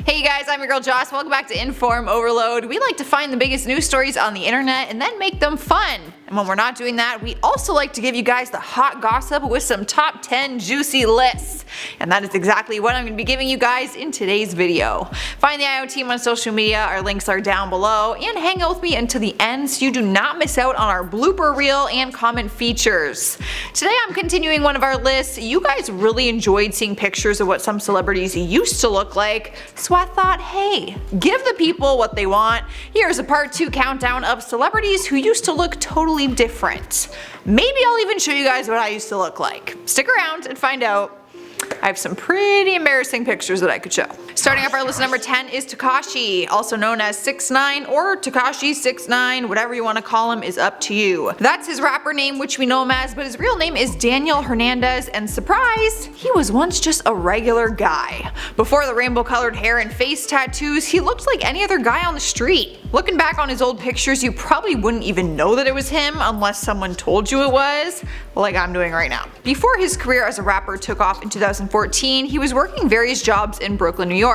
Hey guys, I'm your girl Joss. Welcome back to InformOverload. We like to find the biggest news stories on the internet and then make them fun. And when we're not doing that, we also like to give you guys the hot gossip with some top 10 juicy lists. And that is exactly what I'm going to be giving you guys in today's video. Find the IO team on social media, our links are down below, and hang out with me until the end so you do not miss out on our blooper reel and comment features. Today I'm continuing one of our lists. You guys really enjoyed seeing pictures of what some celebrities used to look like, so I thought, hey, give the people what they want. Here's a part 2 countdown of celebrities who used to look totally different. Maybe I'll even show you guys what I used to look like. Stick around and find out. I have some pretty embarrassing pictures that I could show. Starting off our list, number 10 is Tekashi, also known as 6ix9ine or Tekashi 6ix9ine, whatever you want to call him is up to you. That's his rapper name, which we know him as, but his real name is Daniel Hernandez, and surprise, he was once just a regular guy. Before the rainbow colored hair and face tattoos, he looked like any other guy on the street. Looking back on his old pictures, you probably wouldn't even know that it was him unless someone told you it was, like I'm doing right now. Before his career as a rapper took off in 2014, he was working various jobs in Brooklyn, New York.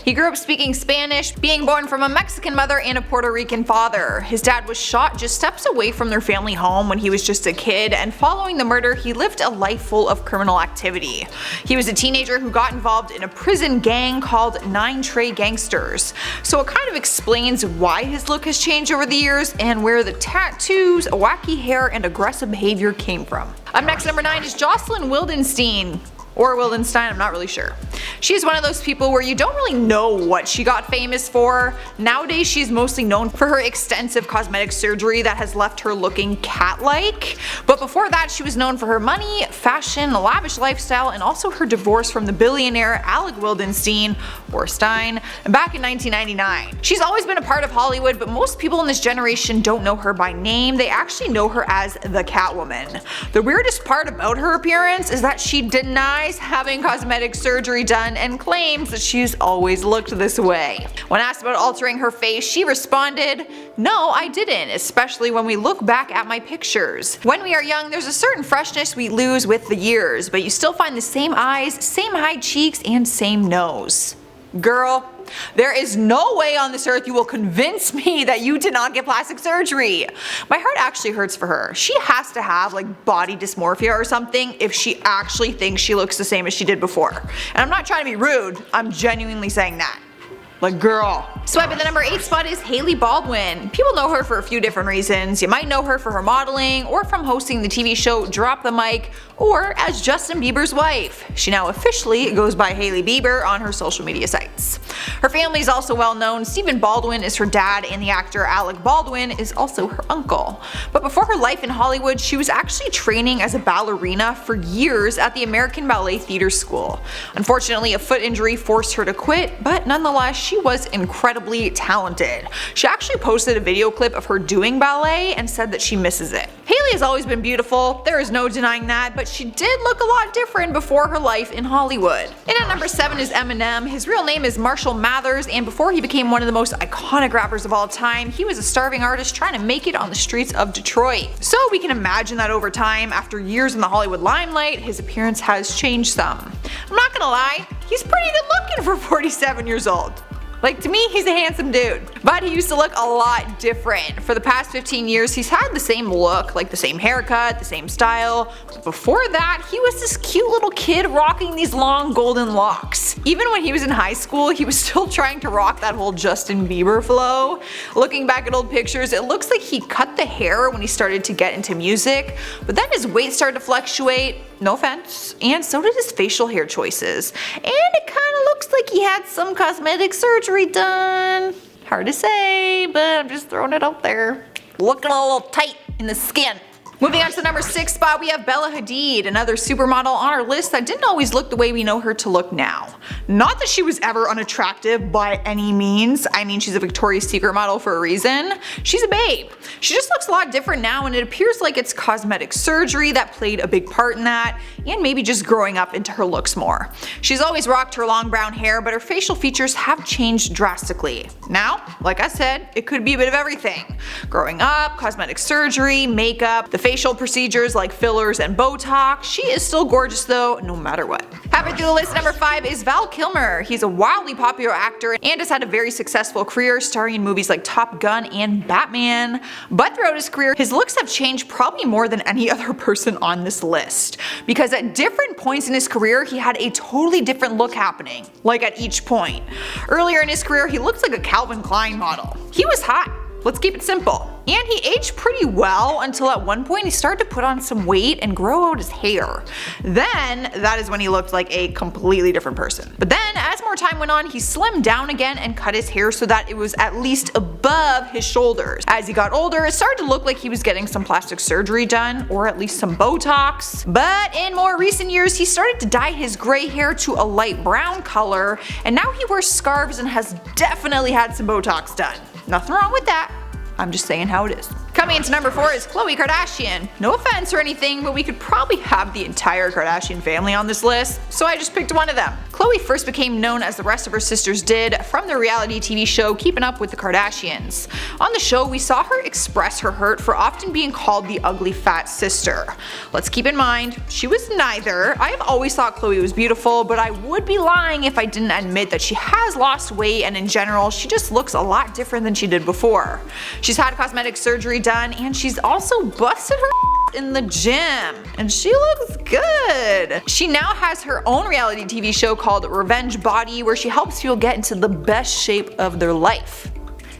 He grew up speaking Spanish, being born from a Mexican mother and a Puerto Rican father. His dad was shot just steps away from their family home when he was just a kid, and following the murder, he lived a life full of criminal activity. He was a teenager who got involved in a prison gang called 9 Trey Gangsters. So it kind of explains why his look has changed over the years and where the tattoos, wacky hair, and aggressive behavior came from. Up next, number 9 is Jocelyn Wildenstein. Or Wildenstein, I'm not really sure. She's one of those people where you don't really know what she got famous for. Nowadays she's mostly known for her extensive cosmetic surgery that has left her looking cat-like. But before that she was known for her money, fashion, lavish lifestyle, and also her divorce from the billionaire Alec Wildenstein, or Stein, back in 1999. She's always been a part of Hollywood, but most people in this generation don't know her by name. They actually know her as the Catwoman. The weirdest part about her appearance is that she denies having cosmetic surgery done and claims that she's always looked this way. When asked about altering her face, she responded, "No, I didn't, especially when we look back at my pictures. When we are young, there's a certain freshness we lose with the years, but you still find the same eyes, same high cheeks, and same nose." Girl, there is no way on this earth you will convince me that you did not get plastic surgery. My heart actually hurts for her. She has to have like body dysmorphia or something if she actually thinks she looks the same as she did before. And I'm not trying to be rude, I'm genuinely saying that. Like, girl. Swiping the number 8 spot is Hailey Baldwin. People know her for a few different reasons. You might know her for her modeling, or from hosting the TV show Drop the Mic, or as Justin Bieber's wife. She now officially goes by Hailey Bieber on her social media sites. Her family is also well known. Stephen Baldwin is her dad, and the actor Alec Baldwin is also her uncle. But before her life in Hollywood, she was actually training as a ballerina for years at the American Ballet Theater School. Unfortunately, a foot injury forced her to quit, but nonetheless, she was incredibly talented. She actually posted a video clip of her doing ballet and said that she misses it. Hailey has always been beautiful, there is no denying that, but she did look a lot different before her life in Hollywood. And at number 7 is Eminem. His real name is Marshall Mathers, and before he became one of the most iconic rappers of all time, he was a starving artist trying to make it on the streets of Detroit. So we can imagine that over time, after years in the Hollywood limelight, his appearance has changed some. I'm not gonna lie, he's pretty good looking for 47 years old. Like, to me, he's a handsome dude. But he used to look a lot different. For the past 15 years, he's had the same look, like the same haircut, the same style. But before that, he was this cute little kid rocking these long golden locks. Even when he was in high school, he was still trying to rock that whole Justin Bieber flow. Looking back at old pictures, it looks like he cut the hair when he started to get into music, but then his weight started to fluctuate, no offense, and so did his facial hair choices. And it kinda looks like he had some cosmetic surgery done. Hard to say, but I'm just throwing it out there. Looking a little tight in the skin. Moving on to the number 6 spot, we have Bella Hadid, another supermodel on our list that didn't always look the way we know her to look now. Not that she was ever unattractive by any means. I mean, she's a Victoria's Secret model for a reason. She's a babe. She just looks a lot different now, and it appears like it's cosmetic surgery that played a big part in that, and maybe just growing up into her looks more. She's always rocked her long brown hair, but her facial features have changed drastically. Now, like I said, it could be a bit of everything. Growing up, cosmetic surgery, makeup, the facial procedures like fillers and Botox. She is still gorgeous though, no matter what. Halfway through the list, number 5 is Val Kilmer. He's a wildly popular actor and has had a very successful career starring in movies like Top Gun and Batman. But throughout his career, his looks have changed probably more than any other person on this list. Because at different points in his career, he had a totally different look happening, like at each point. Earlier in his career, he looked like a Calvin Klein model. He was hot. Let's keep it simple. And he aged pretty well until at one point he started to put on some weight and grow out his hair. Then, that is when he looked like a completely different person. But then, as more time went on, he slimmed down again and cut his hair so that it was at least above his shoulders. As he got older, it started to look like he was getting some plastic surgery done, or at least some Botox. But in more recent years, he started to dye his gray hair to a light brown color, and now he wears scarves and has definitely had some Botox done. Nothing wrong with that. I'm just saying how it is. Coming into number 4 is Khloe Kardashian. No offense or anything, but we could probably have the entire Kardashian family on this list, so I just picked one of them. Khloe first became known as the rest of her sisters did from the reality TV show Keeping Up with the Kardashians. On the show, we saw her express her hurt for often being called the ugly fat sister. Let's keep in mind, she was neither. I have always thought Khloe was beautiful, but I would be lying if I didn't admit that she has lost weight, and in general, she just looks a lot different than she did before. She's had cosmetic surgery done, and she's also busted her in the gym, and she looks good. She now has her own reality TV show called Revenge Body, where she helps people get into the best shape of their life.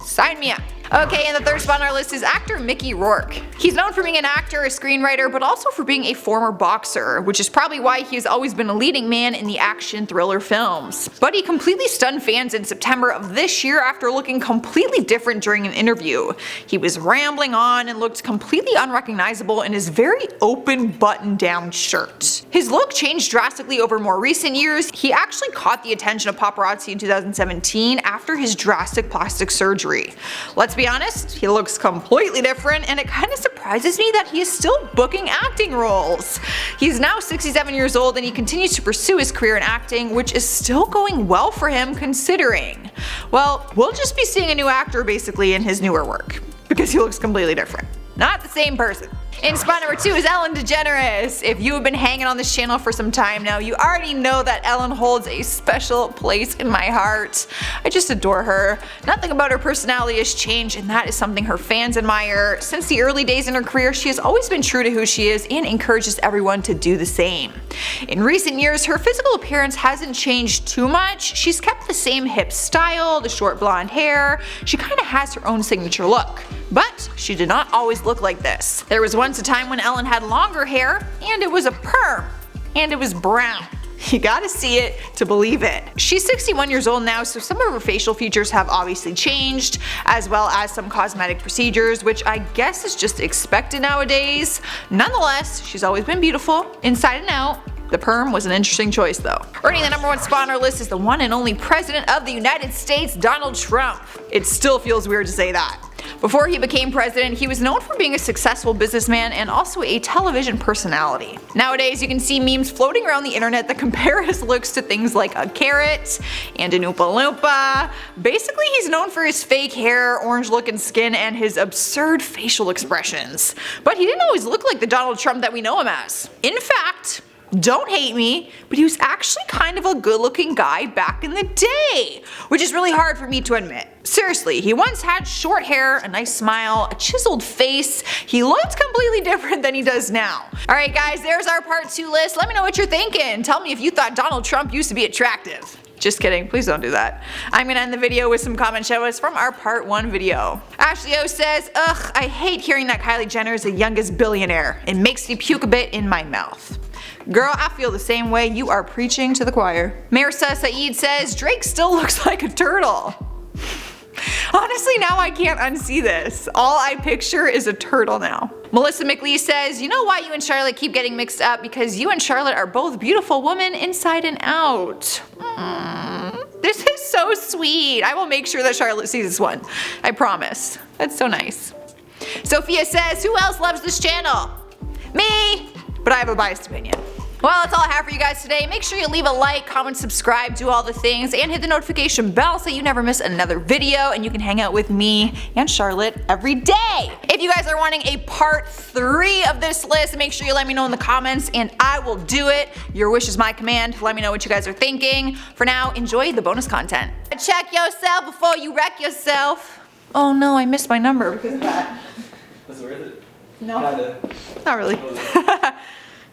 Sign me up. Okay, and the third spot on our list is actor Mickey Rourke. He's known for being an actor, a screenwriter, but also for being a former boxer, which is probably why he has always been a leading man in the action thriller films. But he completely stunned fans in September of this year after looking completely different during an interview. He was rambling on and looked completely unrecognizable in his very open button-down shirt. His look changed drastically over more recent years. He actually caught the attention of paparazzi in 2017 after his drastic plastic surgery. Let's be honest, he looks completely different, and it kind of surprises me that he is still booking acting roles. He's now 67 years old and he continues to pursue his career in acting, which is still going well for him considering. Well, we'll just be seeing a new actor basically in his newer work, because he looks completely different. Not the same person. In spot number 2 is Ellen DeGeneres. If you have been hanging on this channel for some time now, you already know that Ellen holds a special place in my heart. I just adore her. Nothing about her personality has changed, and that is something her fans admire. Since the early days in her career, she has always been true to who she is and encourages everyone to do the same. In recent years, her physical appearance hasn't changed too much. She's kept the same hip style, the short blonde hair. She kind of has her own signature look. But she did not always look like this. There was once a time when Ellen had longer hair, and it was a perm, and it was brown. You gotta see it to believe it. She's 61 years old now, so some of her facial features have obviously changed, as well as some cosmetic procedures, which I guess is just expected nowadays. Nonetheless, she's always been beautiful, inside and out. The perm was an interesting choice though. Earning the number 1 spot on our list is the one and only President of the United States, Donald Trump. It still feels weird to say that. Before he became president, he was known for being a successful businessman and also a television personality. Nowadays, you can see memes floating around the internet that compare his looks to things like a carrot and an Oompa Loompa. Basically, he's known for his fake hair, orange looking skin, and his absurd facial expressions. But he didn't always look like the Donald Trump that we know him as. In fact, don't hate me, but he was actually kind of a good-looking guy back in the day, which is really hard for me to admit. Seriously, he once had short hair, a nice smile, a chiseled face. He looked completely different than he does now. Alright guys, there's our part 2 list. Let me know what you're thinking. Tell me if you thought Donald Trump used to be attractive. Just kidding, please don't do that. I'm gonna end the video with some comment shoutouts from our part 1 video. Ashley O says, ugh, I hate hearing that Kylie Jenner is the youngest billionaire. It makes me puke a bit in my mouth. Girl, I feel the same way. You are preaching to the choir. Marissa Saeed says, Drake still looks like a turtle. Honestly, now I can't unsee this. All I picture is a turtle now. Melissa McLee says, you know why you and Charlotte keep getting mixed up? Because you and Charlotte are both beautiful women inside and out. This is so sweet. I will make sure that Charlotte sees this one. I promise. That's so nice. Sophia says, who else loves this channel? Me! But I have a biased opinion. Well, that's all I have for you guys today. Make sure you leave a like, comment, subscribe, do all the things, and hit the notification bell so you never miss another video, and you can hang out with me and Charlotte every day. If you guys are wanting a part 3 of this list, make sure you let me know in the comments and I will do it. Your wish is my command. Let me know what you guys are thinking. For now, enjoy the bonus content. Check yourself before you wreck yourself. Oh no, I missed my number because of that. Was it worth it? No. Kinda. Not really.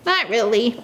Not really.